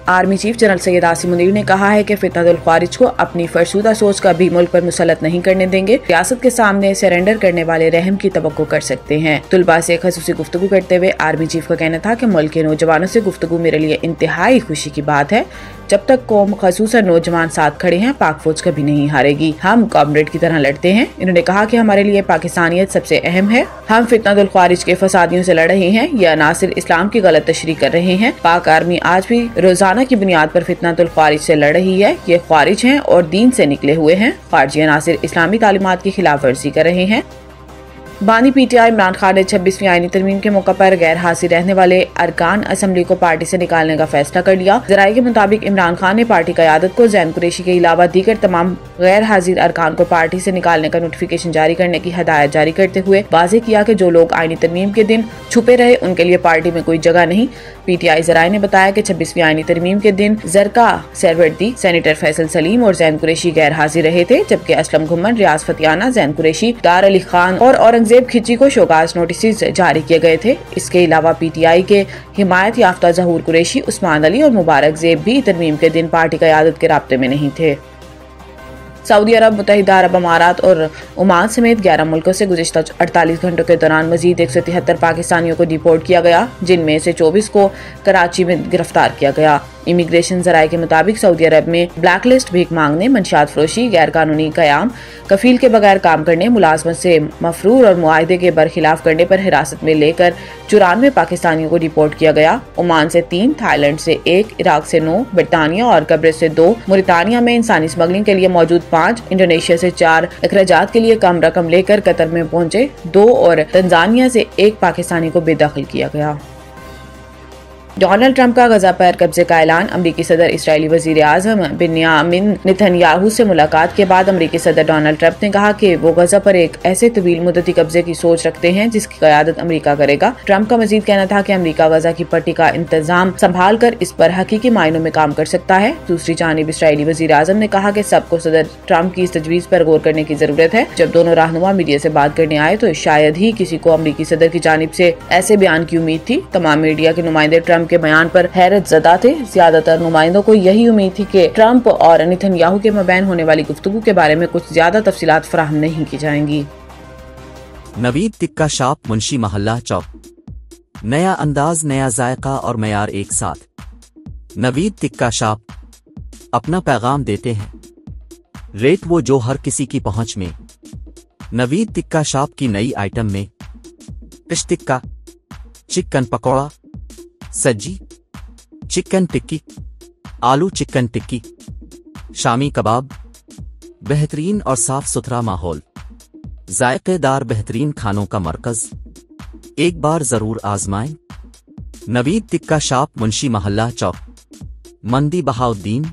Army chief general Syed Asim Munir ने कहा है कि फितनतुल ख्वारिज को अपनी फरसूदा सोच का भी मुल्क पर मुसल्लत नहीं करने देंगे। रियासत के सामने सरेंडर करने वाले रहम की तवक्को कर सकते हैं। तुलबा से खसूसी गुफ्तगू करते हुए आर्मी चीफ का कहना था कि मुल्क के नौजवानों से गुफ्तगू मेरे लिए इंतहाई खुशी की बात है। जब तक कौम खसूसन नौजवान साथ खड़े हैं, पाक फौज कभी नहीं हारेगी। हम कॉमरेड की तरह लड़ते हैं। इन्होंने कहा कि हमारे लिए पाकिस्तानियत सबसे अहम है। हम फितनतुल ख्वारिज के फसादियों से लड़ रहे हैं या नासिर इस्लाम की गलत तशरीह कर रहे हैं। पाक आर्मी आज भी रोजाना की बुनियाद पर फितनतुल ख्वारिज से लड़ रही है। ये ख्वारिज हैं और दीन से निकले हुए हैं। खारजी नासिर इस्लामी तालीमात की खिलाफ वर्जी कर रहे हैं। बानी पीटीआई इमरान खान ने 26वीं आईनी तरमीम के मौके पर गैर हाजिर रहने वाले अरकान असम्बली को पार्टी से निकालने का फैसला कर लिया। जराये के मुताबिक इमरान खान ने पार्टी क़यादत को ज़ैन कुरैशी के अलावा दीगर तमाम गैर हाजिर अरकान को पार्टी से निकालने का नोटिफिकेशन जारी करने की हदायत जारी करते हुए वाज़ेह किया कि जो लोग आईनी तरमीम के दिन छुपे रहे उनके लिए पार्टी में कोई जगह नहीं। पीटीआई जराये ने बताया कि 26वीं आईनी तरमीम के दिन जरका सहरवर्दी, सेनेटर फैसल सलीम और ज़ैन कुरैशी गैर हाजिर रहे थे, जबकि असलम घुम्मन, रियाज फतियाना, ज़ैन कुरैशी, दार अली खान और औरंगजेब खिची को शोकाज नोटिस जारी किए गए थे। इसके अलावा पीटीआई के हिमायत याफ्ता जहूर कुरैशी, उस्मान अली और मुबारक ज़ेब भी तरमीम के दिन पार्टी क़यादत के राब्ते में नहीं थे। सऊदी अरब, मुत्तहिदा अरब अमारात और ओमान समेत 11 मुल्कों से गुज़िश्ता 48 घंटों के दौरान मजीद 173 पाकिस्तानियों को डिपोर्ट किया गया, जिनमें से 24 को कराची में गिरफ्तार किया गया। इमिग्रेशन जराये के मुताबिक सऊदी अरब में ब्लैक लिस्ट, भीख मांगने, मंशियात फरोशी, गैर कानूनी कयाम, कफील के बगैर काम करने, मुलाजमत से मफरूर और मुआहदे के बरखिलाफ करने पर हिरासत में लेकर 94 पाकिस्तानियों को डिपोर्ट किया गया। ओमान से 3, थाईलैंड से 1, इराक से 9, बरतानिया और कब्रिस से 2, मुरितानिया में इंसानी स्मगलिंग के लिए मौजूद 5, इंडोनेशिया से 4, अखराजात के लिए कम रकम लेकर कतर में पहुंचे 2 और तंजानिया से 1 पाकिस्तानी को बेदखल किया गया। डोनाल्ड ट्रंप का गजा पर कब्जे का ऐलान। अमरीकी सदर इसराइली वजीर आज़म बिन्यामिन नेतन्याहू से मुलाकात के बाद अमरीकी सदर डोनाल्ड ट्रंप ने कहा कि वो गजा पर एक ऐसे तवील मुद्दती कब्जे की सोच रखते हैं जिसकी क़यादत अमरीका करेगा। ट्रंप का मजीद कहना था कि अमरीका गजा की पट्टी का इंतजाम संभाल कर इस पर हकीकी मायनों में काम कर सकता है। दूसरी जानिब इसराइली वजीर आज़म ने कहा कि सबको सदर ट्रंप की इस तजवीज़ पर गौर करने की जरूरत है। जब दोनों रहनुमा मीडिया से बात करने आए तो शायद ही किसी को अमरीकी सदर की जानिब से ऐसे बयान की उम्मीद थी। तमाम मीडिया के नुमाइंदे ट्रंप के बयान पर हैरत ज़दा थे। ज्यादातर नुमाइंदों को यही उम्मीद थी कि ट्रंप और नेतन्याहू के मबैन होने वाली गुफ्तगू के बारे में कुछ ज्यादा तफसीलात फराहम नहीं की जाएंगी। नवीद टिक्का शॉप, मुंशी महल्ला चौक। नया अंदाज, नया जायका और मयार एक साथ। नवीद टिक्का शॉप अपना पैगाम देते हैं। रेट वो जो हर किसी की पहुंच में। नवीद टिक्का शॉप की नई आइटम में फिश टिक्का, चिकन पकौड़ा, सज्जी, चिकन टिक्की, आलू चिकन टिक्की, शामी कबाब, बेहतरीन और साफ सुथरा माहौल, जायकेदार बेहतरीन खानों का मरकज। एक बार जरूर आजमाएं। नवीद टिक्का शॉप, मुंशी महल्ला चौक, मंदी बहाउद्दीन।